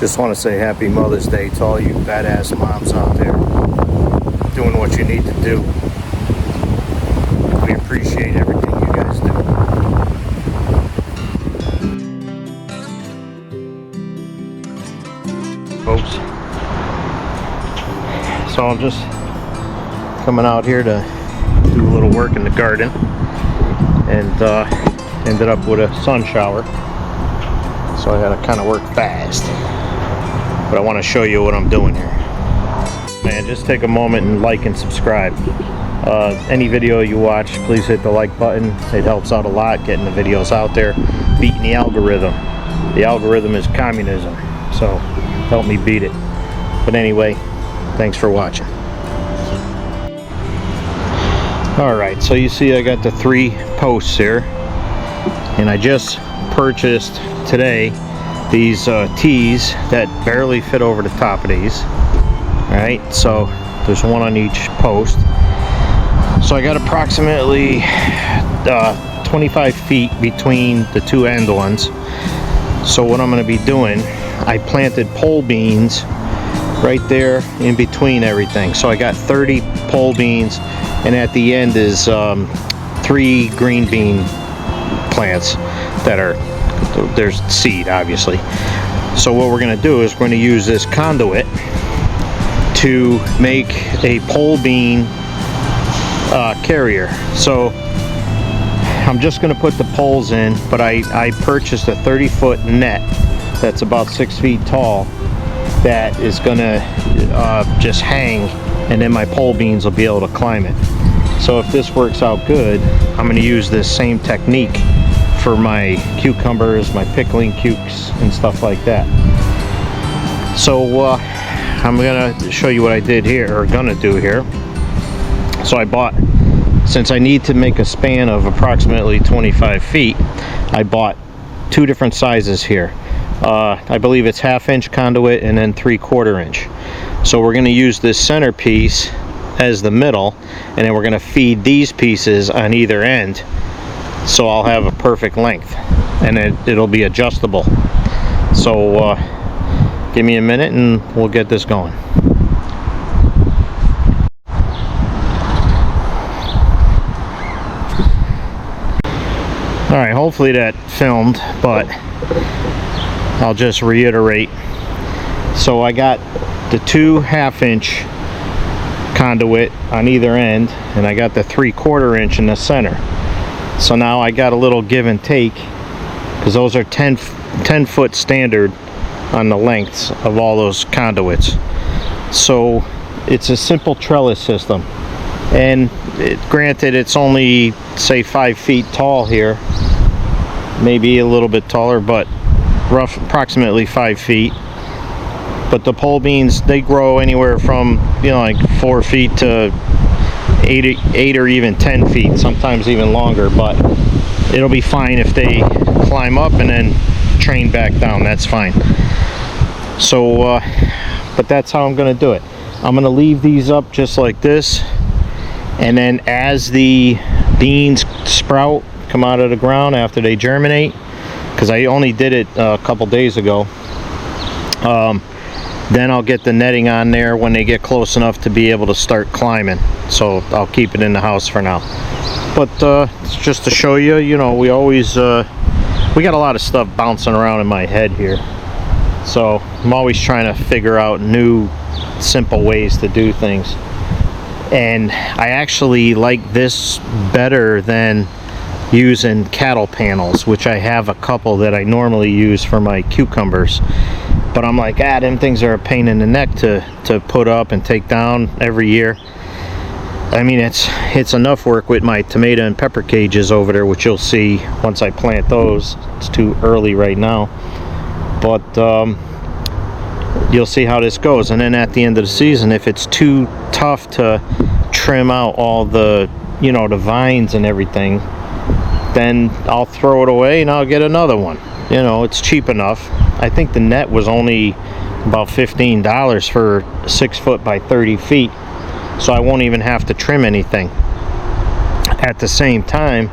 Just want to say happy Mother's Day to all you badass moms out there doing what you need to do. We appreciate everything you guys do. Folks, so I'm just coming out here to do a little work in the garden, and ended up with a sun shower, so I had to kind of work fast. But I want to show you what I'm doing here. Man, just take a moment and like and subscribe. Any video you watch, please hit the like button. It helps out a lot getting the videos out there, beating the algorithm. The algorithm is communism, so help me beat it. But anyway, thanks for watching. Alright, so you see I got the 3 posts here, and I just purchased today these tees that barely fit over the top of these. Alright, so there's one on each post. So I got approximately 25 feet between the 2 end ones. So what I'm going to be doing, I planted pole beans right there in between everything. So I got 30 pole beans, and at the end is 3 green bean plants that are, there's seed obviously. So what we're going to do is we're going to use this conduit to make a pole bean carrier. So I'm just going to put the poles in, but I purchased a 30-foot net that's about 6 feet tall that is going to just hang, and then my pole beans will be able to climb it. So if this works out good, I'm going to use this same technique for my cucumbers, my pickling cukes, and stuff like that. So I'm going to show you what I did here, or going to do here. So I bought, since I need to make a span of approximately 25 feet, I bought 2 different sizes here. I believe it's 1/2 inch conduit and then 3/4 inch. So we're going to use this center piece as the middle, and then we're going to feed these pieces on either end, so I'll have a perfect length, and it'll be adjustable. So give me a minute and we'll get this going. Alright, hopefully that filmed, but I'll just reiterate. So I got the 2 1/2 inch conduit on either end, and I got the 3/4 inch in the center. So now I got a little give and take, because those are 10 foot standard on the lengths of all those conduits. So it's a simple trellis system, and granted it's only say 5 feet tall here, maybe a little bit taller, but rough approximately 5 feet. But the pole beans, they grow anywhere from, you know, like 4 feet to 8 or even 10 feet, sometimes even longer. But it'll be fine if they climb up and then train back down. That's fine. So but that's how I'm going to do it. I'm going to leave these up just like this, and then as the beans sprout, come out of the ground after they germinate, because I only did it a couple days ago, then I'll get the netting on there when they get close enough to be able to start climbing. So I'll keep it in the house for now. But it's just to show you, you know, we always we got a lot of stuff bouncing around in my head here, so I'm always trying to figure out new simple ways to do things. And I actually like this better than using cattle panels, which I have a couple that I normally use for my cucumbers. But I'm like, them things are a pain in the neck to put up and take down every year. I mean, it's enough work with my tomato and pepper cages over there, which you'll see once I plant those. It's too early right now, but you'll see how this goes. And then at the end of the season, if it's too tough to trim out all the, you know, the vines and everything, then I'll throw it away and I'll get another one. You know, it's cheap enough. I think the net was only about $15 for 6 foot by 30 feet, so I won't even have to trim anything. At the same time,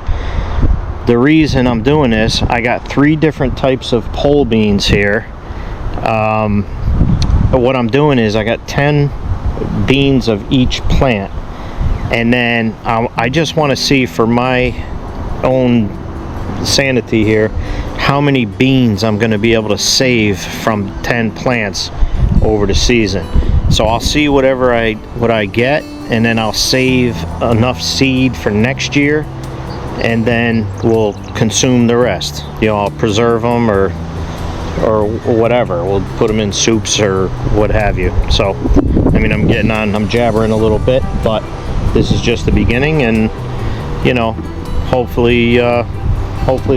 the reason I'm doing this, I got 3 different types of pole beans here, what I'm doing is I got 10 beans of each plant, and then I just want to see for my own sanity here how many beans I'm going to be able to save from 10 plants over the season. So I'll see what I get, and then I'll save enough seed for next year, and then we'll consume the rest. You know, I'll preserve them or whatever. We'll put them in soups or what have you. So I mean, I'm jabbering a little bit, but this is just the beginning, and you know, hopefully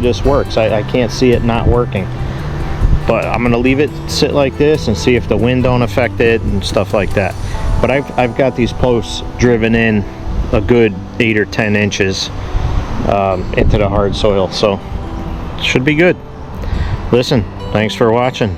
this works. I can't see it not working, but I'm gonna leave it sit like this and see if the wind don't affect it and stuff like that. But I've got these posts driven in a good 8 or 10 inches into the hard soil, so it should be good. Listen, thanks for watching.